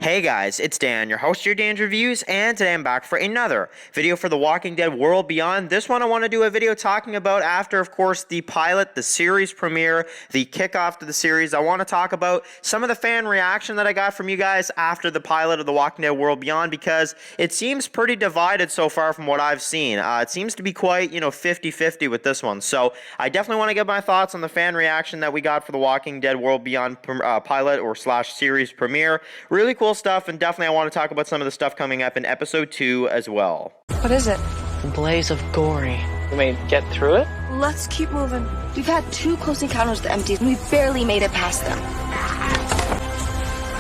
Hey guys, it's Dan, your host of your Dan's Reviews, and today I'm back for another video for The Walking Dead World Beyond. This one I want to do a video talking about after, of course, the pilot, the series premiere, the kickoff to the series. I want to talk about some of the fan reaction that I got from you guys after the pilot of The Walking Dead World Beyond, because it seems pretty divided so far from what I've seen. It seems to be quite, 50-50 with this one. So I definitely want to get my thoughts on the fan reaction that we got for The Walking Dead World Beyond pilot or slash series premiere. Really cool stuff, and definitely I want to talk about some of the stuff coming up in episode 2 as well. What is it? The blaze of glory. We may get through it? Let's keep moving. We've had 2 close encounters with the empties, and we barely made it past them.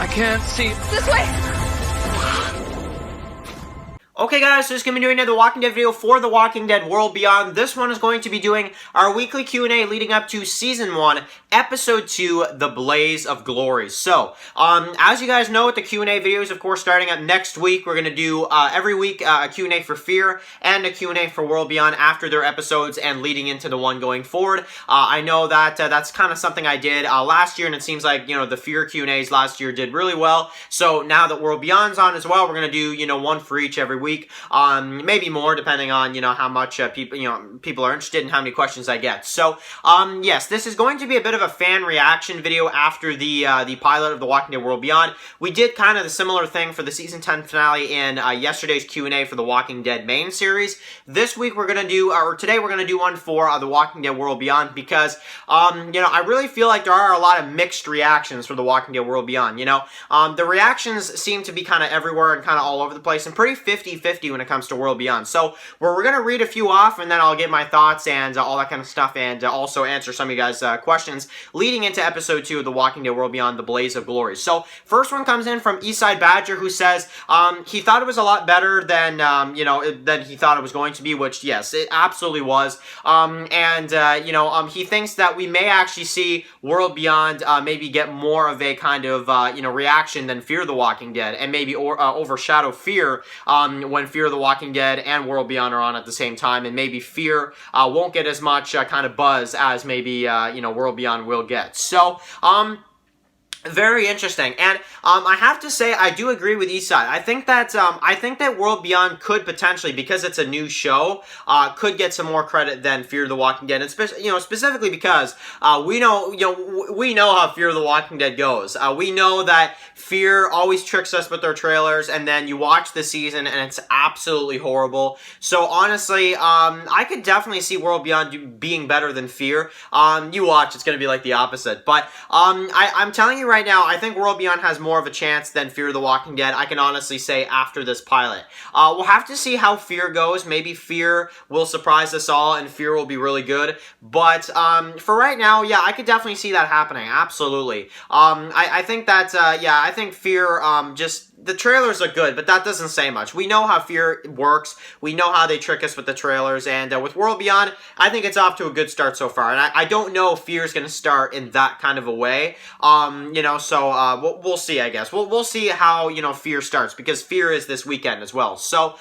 I can't see. This way! Okay guys, so this is going to be doing another Walking Dead video for The Walking Dead World Beyond. This one is going to be doing our weekly Q&A leading up to Season 1, Episode 2, The Blaze of Glory. So, as you guys know, with the Q&A videos, of course, starting up next week, we're going to do every week a Q&A for Fear and a Q&A for World Beyond after their episodes and leading into the one going forward. I know that that's kind of something I did last year, and it seems like, the Fear Q&As last year did really well. So now that World Beyond's on as well, we're going to do, one for each every week. Maybe more depending on how much people are interested in how many questions I get. So yes, this is going to be a bit of a fan reaction video after the pilot of The Walking Dead World Beyond. We did kind of the similar thing for the season 10 finale in yesterday's Q&A for The Walking Dead main series. This week we're gonna do, or today we're gonna do one for The Walking Dead World Beyond, because I really feel like there are a lot of mixed reactions for The Walking Dead World Beyond. The reactions seem to be kind of everywhere and kind of all over the place, and pretty 50-50 when it comes to World Beyond. So we're going to read a few off, and then I'll get my thoughts and all that kind of stuff, and also answer some of you guys' questions leading into episode 2 of The Walking Dead World Beyond, The Blaze of Glory. So first one comes in from Eastside Badger, who says he thought it was a lot better than than he thought it was going to be, which yes, it absolutely was. He thinks that we may actually see World Beyond maybe get more of a kind of reaction than Fear the Walking Dead, and maybe overshadow Fear when Fear the Walking Dead and World Beyond are on at the same time, and maybe Fear won't get as much kind of buzz as maybe World Beyond will get. So very interesting, and I have to say I do agree with Eastside. I think that World Beyond could potentially, because it's a new show, could get some more credit than Fear the Walking Dead, and specifically because we know how Fear the Walking Dead goes. We know that Fear always tricks us with their trailers, and then you watch the season and it's absolutely horrible. So honestly, I could definitely see World Beyond being better than Fear. You watch, it's going to be like the opposite. But I'm telling you right now, I think World Beyond has more of a chance than Fear the Walking Dead. I can honestly say after this pilot. We'll have to see how Fear goes. Maybe Fear will surprise us all and Fear will be really good. But for right now, yeah, I could definitely see that happening. Absolutely. I think that, I think Fear just... The trailers are good, but that doesn't say much. We know how Fear works. We know how they trick us with the trailers. And with World Beyond, I think it's off to a good start so far. And I don't know if Fear's going to start in that kind of a way. We'll see, I guess. We'll see how, Fear starts, because Fear is this weekend as well. So,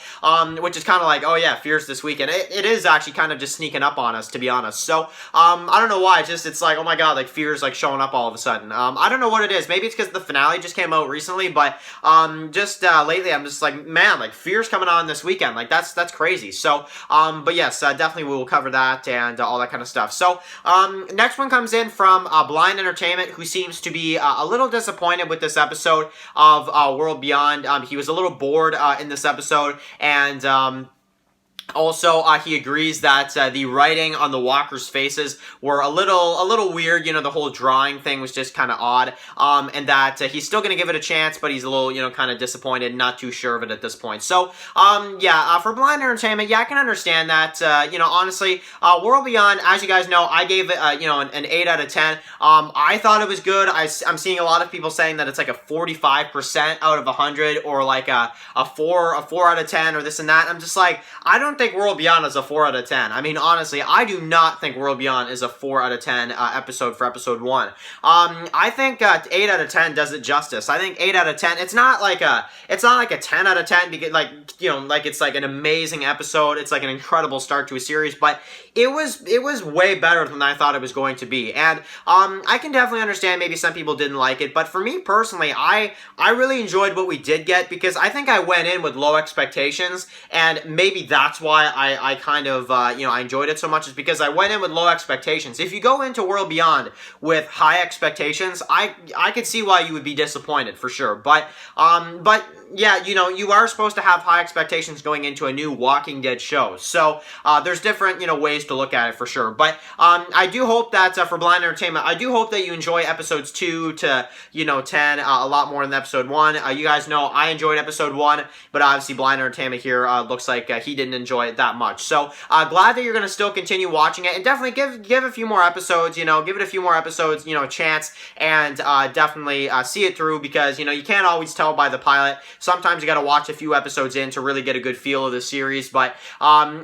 which is kind of like, oh yeah, Fear's this weekend. It is actually kind of just sneaking up on us, to be honest. So, I don't know why. It's like, oh my god, like Fear's like showing up all of a sudden. I don't know what it is. Maybe it's because the finale just came out recently, but, lately I'm just like, man, like Fear's coming on this weekend. Like that's crazy. So, but yes, definitely we will cover that and all that kind of stuff. So, next one comes in from Blind Entertainment, who seems to be a little disappointed with this episode of World Beyond. He was a little bored in this episode, and also, he agrees that the writing on the walkers' faces were a little weird. The whole drawing thing was just kind of odd. And that he's still going to give it a chance, but he's a little, kind of disappointed, not too sure of it at this point. So, for Blind Entertainment, yeah, I can understand that. Honestly, World Beyond, as you guys know, I gave it, an 8 out of 10. I thought it was good. I'm seeing a lot of people saying that it's like a 45% out of 100, or like a 4 out of 10, or this and that. I'm just like, I don't don't think World Beyond is a 4 out of 10. I mean, honestly, I do not think World Beyond is a 4 out of 10 episode for episode 1. I think 8 out of 10 does it justice. I think 8 out of 10, it's not like a 10 out of 10 because, like, you know, like it's like an amazing episode. It's like an incredible start to a series, but it was way better than I thought it was going to be. And I can definitely understand maybe some people didn't like it, but for me personally, I really enjoyed what we did get, because I think I went in with low expectations, and maybe that's why I kind of you know, I enjoyed it so much, is because I went in with low expectations. If you go into World Beyond with high expectations, I could see why you would be disappointed for sure. But yeah, you know, you are supposed to have high expectations going into a new Walking Dead show. So there's different, you know, ways to look at it for sure. But I do hope that for Blind Entertainment, I do hope that you enjoy episodes 2 to, you know, 10 a lot more than episode 1. You guys know I enjoyed episode 1, but obviously Blind Entertainment here looks like he didn't enjoy it that much. So glad that you're going to still continue watching it, and definitely give a few more episodes, you know, give it a few more episodes, you know, a chance, and definitely see it through, because, you know, you can't always tell by the pilot. Sometimes you got to watch a few episodes in to really get a good feel of the series, but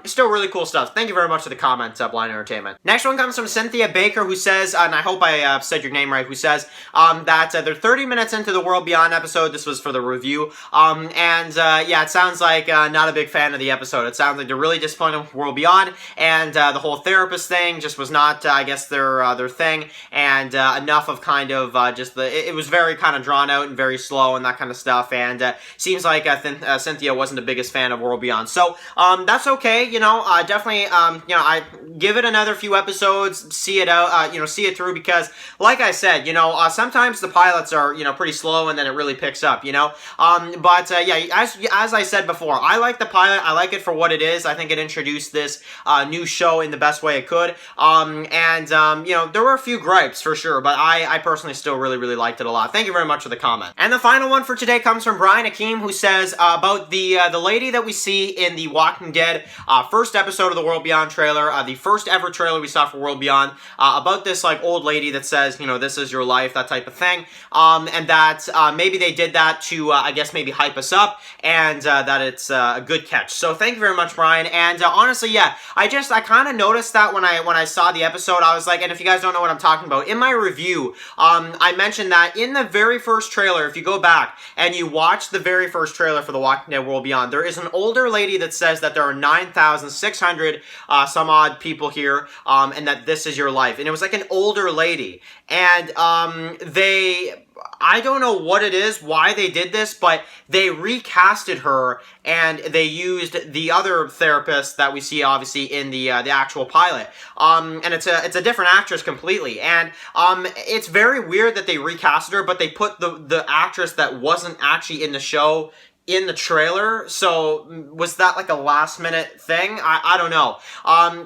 still really cool stuff. Thank you very much for the comments, Blind Entertainment. Next one comes from Cynthia Baker, who says, and I hope I said your name right, who says that they're 30 minutes into the World Beyond episode. This was for the review, yeah, it sounds like not a big fan of the episode. It sounds like they're really disappointed with World Beyond, and the whole therapist thing just was not, I guess, their thing, and enough of kind of just it was very kind of drawn out and very slow and that kind of stuff, and seems like Cynthia wasn't the biggest fan of World Beyond. So that's okay, you know. Definitely, you know, I give it another few episodes, see it out, you know, see it through, because, like I said, you know, sometimes the pilots are, you know, pretty slow, and then it really picks up, you know. Yeah, as I said before, I like the pilot. I like it for what it is. I think it introduced this new show in the best way it could. You know, there were a few gripes for sure, but I personally still really liked it a lot. Thank you very much for the comment. And the final one for today comes from Brian Akeem, who says about the lady that we see in the Walking Dead first episode of the World Beyond trailer, the first ever trailer we saw for World Beyond, about this like old lady that says, you know, this is your life, that type of thing, and that maybe they did that to I guess maybe hype us up, and that it's a good catch. So thank you very much, Brian. And honestly, yeah, I kind of noticed that when I saw the episode. I was like, and if you guys don't know what I'm talking about, in my review, I mentioned that in the very first trailer, if you go back and you watch the very first trailer for The Walking Dead World Beyond, there is an older lady that says that there are 9,600 some odd people here, and that this is your life. And it was like an older lady. And I don't know what it is, why they did this, but they recasted her, and they used the other therapist that we see obviously in the actual pilot. And it's a different actress completely. And it's very weird that they recasted her, but they put the actress that wasn't actually in the show in the trailer. So was that like a last minute thing? I don't know.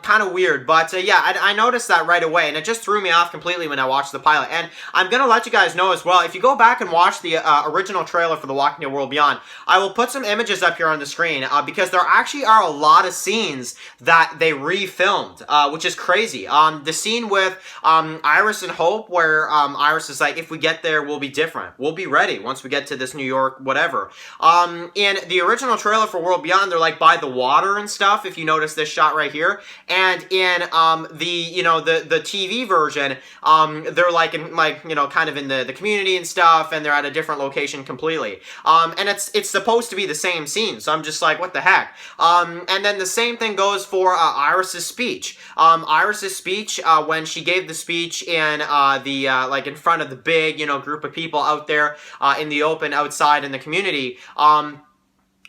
Kind of weird, but yeah, I noticed that right away, and it just threw me off completely when I watched the pilot. And I'm gonna let you guys know as well, if you go back and watch the original trailer for The Walking Dead World Beyond, I will put some images up here on the screen, because there actually are a lot of scenes that they refilmed, which is crazy. The scene with Iris and Hope, where Iris is like, if we get there, we'll be different. We'll be ready once we get to this New York, whatever. In the original trailer for World Beyond, they're like by the water and stuff, if you notice this shot right here. And in the TV version, they're like in kind of in the community and stuff, and they're at a different location completely. And it's supposed to be the same scene, so I'm just like, what the heck? And then the same thing goes for Iris's speech. Iris's speech, when she gave the speech in in front of the big group of people out there in the open outside in the community,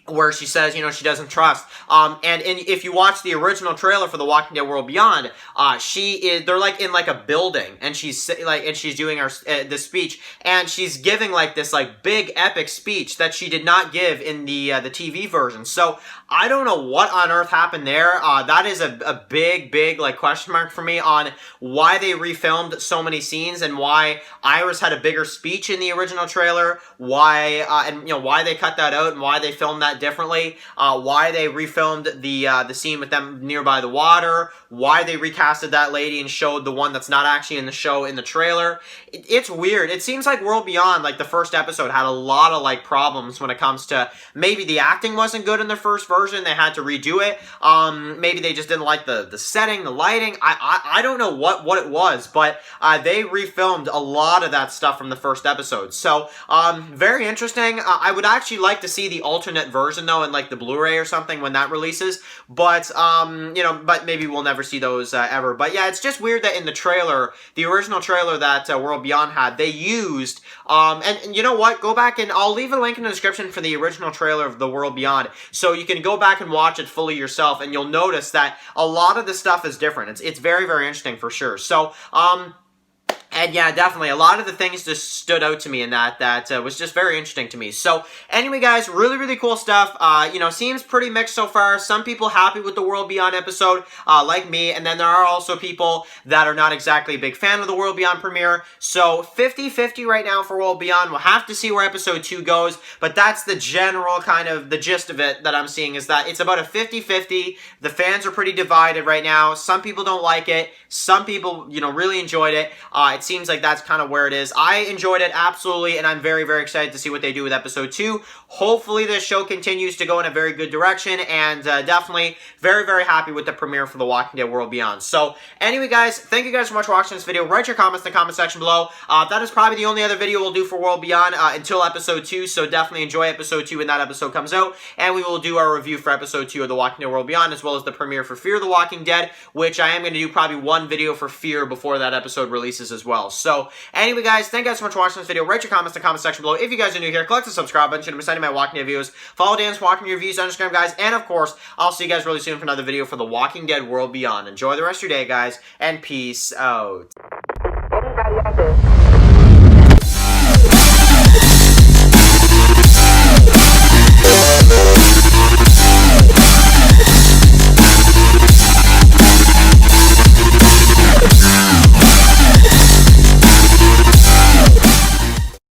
where she says, she doesn't trust. If you watch the original trailer for The Walking Dead World Beyond, they're like in like a building, and she's doing her this speech, and she's giving like this like big epic speech that she did not give in the TV version. So I don't know what on earth happened there. That is a big like question mark for me on why they refilmed so many scenes, and why Iris had a bigger speech in the original trailer, why why they cut that out, and why they filmed that that differently. Why they refilmed the scene with them nearby the water. Why they recasted that lady and showed the one that's not actually in the show in the trailer. It's weird. It seems like World Beyond, like the first episode, had a lot of like problems when it comes to maybe the acting wasn't good in the first version. They had to redo it. Maybe they just didn't like the setting, the lighting. I don't know what it was, but they refilmed a lot of that stuff from the first episode. So very interesting. I would actually like to see the alternate version though in like the Blu-ray or something when that releases. But you know, but maybe we'll never see those ever. But yeah, it's just weird that in the trailer, the original trailer that World Beyond had, they used and you know what? Go back and I'll leave a link in the description for the original trailer of the World Beyond, so you can go back and watch it fully yourself, and you'll notice that a lot of the stuff is different. It's very, very interesting for sure. So and yeah, definitely, a lot of the things just stood out to me in that was just very interesting to me. So, anyway, guys, really, really cool stuff. You know, seems pretty mixed so far. Some people happy with the World Beyond episode, like me, and then there are also people that are not exactly a big fan of the World Beyond premiere. So, 50-50 right now for World Beyond. We'll have to see where episode 2 goes, but that's the general kind of, the gist of it that I'm seeing is that it's about a 50-50. The fans are pretty divided right now. Some people don't like it. Some people, you know, really enjoyed it. It seems like that's kind of where it is. I enjoyed it, absolutely, and I'm very, very excited to see what they do with episode 2. Hopefully this show continues to go in a very good direction, and definitely very, very happy with the premiere for The Walking Dead World Beyond. So, anyway, guys, thank you guys so much for watching this video. Write your comments in the comment section below. That is probably the only other video we'll do for World Beyond until episode 2, so definitely enjoy episode 2 when that episode comes out, and we will do our review for episode 2 of The Walking Dead World Beyond, as well as the premiere for Fear the Walking Dead, which I am going to do probably one video for Fear before that episode releases as well. So, anyway, guys, thank you guys so much for watching this video. Write your comments in the comment section below. If you guys are new here, click the subscribe button so you don't miss any of my Walking Dead videos. Follow Dan's Walking Dead reviews on Instagram, guys. And, of course, I'll see you guys really soon for another video for The Walking Dead World Beyond. Enjoy the rest of your day, guys, and peace out. Anybody out there?